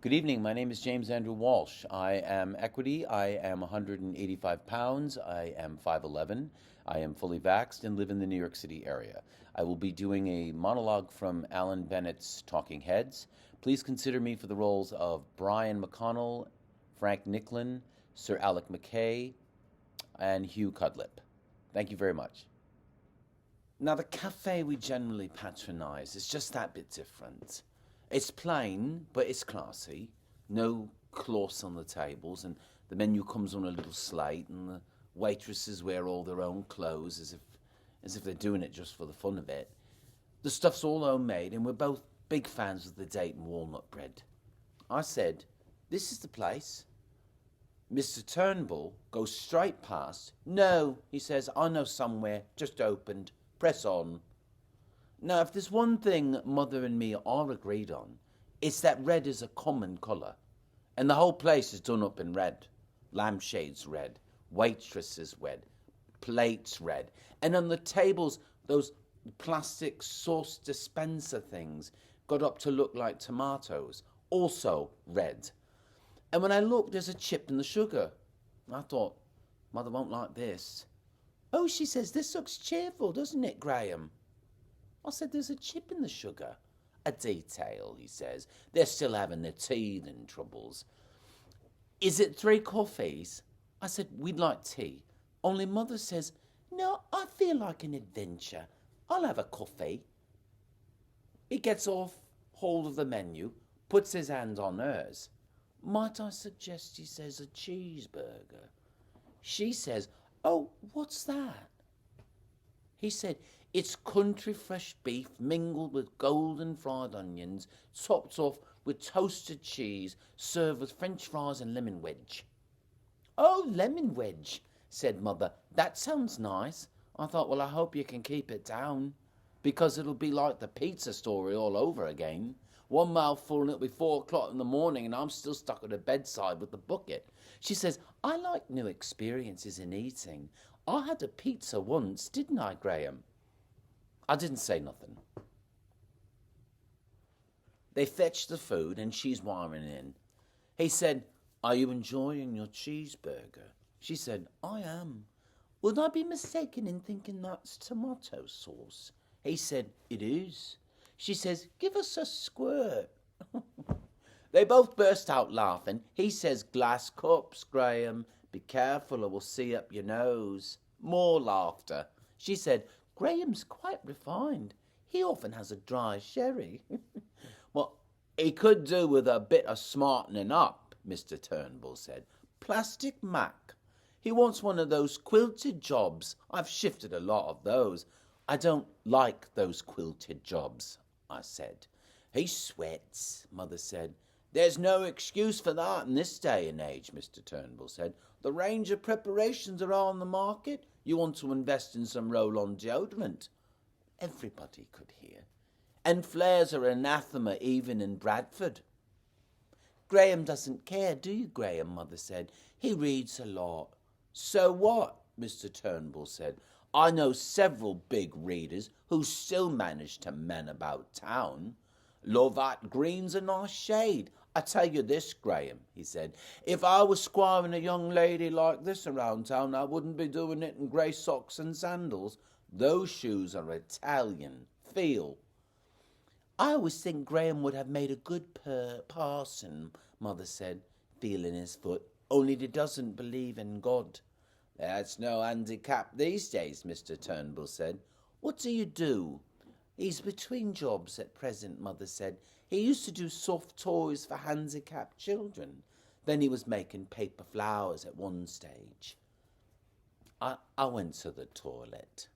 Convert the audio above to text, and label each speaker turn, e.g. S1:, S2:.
S1: Good evening. My name is James Andrew Walsh. I am equity. I am 185 pounds. I am 5'11". I am fully vaxxed and live in the New York City area. I will be doing a monologue from Alan Bennett's Talking Heads. Please consider me for the roles of Brian McConnell, Frank Nicklin, Sir Alec McKay, and Hugh Cudlip. Thank you very much. Now, the cafe we generally patronize is just that bit different. It's plain, but it's classy. No cloths on the tables, and the menu comes on a little slate, and the waitresses wear all their own clothes as if they're doing it just for the fun of it. The stuff's all homemade, and we're both big fans of the date and walnut bread. I said, "This is the place." Mr. Turnbull goes straight past. "No," he says, "I know somewhere, just opened. Press on." Now, if there's one thing Mother and me are agreed on, it's that red is a common colour. And the whole place is done up in red. Lampshades red, waitresses red, plates red. And on the tables, those plastic sauce dispenser things got up to look like tomatoes, also red. And when I looked, there's a chip in the sugar. I thought, Mother won't like this. "Oh," she says, "this looks cheerful, doesn't it, Graham?" I said, "There's a chip in the sugar." "A detail," he says. "They're still having their teething troubles." "Is it 3 coffees?" I said, "We'd like tea. Only Mother says, 'No, I feel like an adventure. I'll have a coffee.'" He gets off hold of the menu, puts his hand on hers. "Might I suggest," he says, "a cheeseburger?" She says, "Oh, what's that?" He said, "It's country fresh beef mingled with golden fried onions, topped off with toasted cheese, served with French fries and lemon wedge." "Oh, lemon wedge," said Mother. "That sounds nice." I thought, well, I hope you can keep it down, because it'll be like the pizza story all over again. One mouthful and it'll be 4 o'clock in the morning and I'm still stuck at the bedside with the bucket. She says, "I like new experiences in eating. I had a pizza once, didn't I, Graham?" I didn't say nothing. They fetched the food and she's wiring in. He said, "Are you enjoying your cheeseburger?" She said, "I am." "Would I be mistaken in thinking that's tomato sauce?" He said, "It is." She says, "Give us a squirt." They both burst out laughing. He says, "Glass cups, Graham. Be careful or we'll see up your nose." More laughter. She said, "Graham's quite refined. He often has a dry sherry." "Well, he could do with a bit of smartening up," Mr. Turnbull said. "Plastic Mac. He wants one of those quilted jobs. I've shifted a lot of those." "I don't like those quilted jobs," I said. "He sweats," Mother said. "There's no excuse for that in this day and age," Mr. Turnbull said. "The range of preparations are on the market. You want to invest in some roll-on deodorant." Everybody could hear. "And flares are anathema even in Bradford." "Graham doesn't care, do you, Graham?" Mother said. "He reads a lot." "So what?" Mr. Turnbull said. "I know several big readers who still manage to men about town. Lovat green's a nice shade. I tell you this, Graham," he said, "if I was squiring a young lady like this around town, I wouldn't be doing it in grey socks and sandals. Those shoes are Italian. Feel." "I always think Graham would have made a good parson," Mother said, feeling his foot, "only he doesn't believe in God." "That's no handicap these days," Mr. Turnbull said. "What do you do?" "He's between jobs at present," Mother said. "He used to do soft toys for handicapped children. Then he was making paper flowers at one stage." I went to the toilet.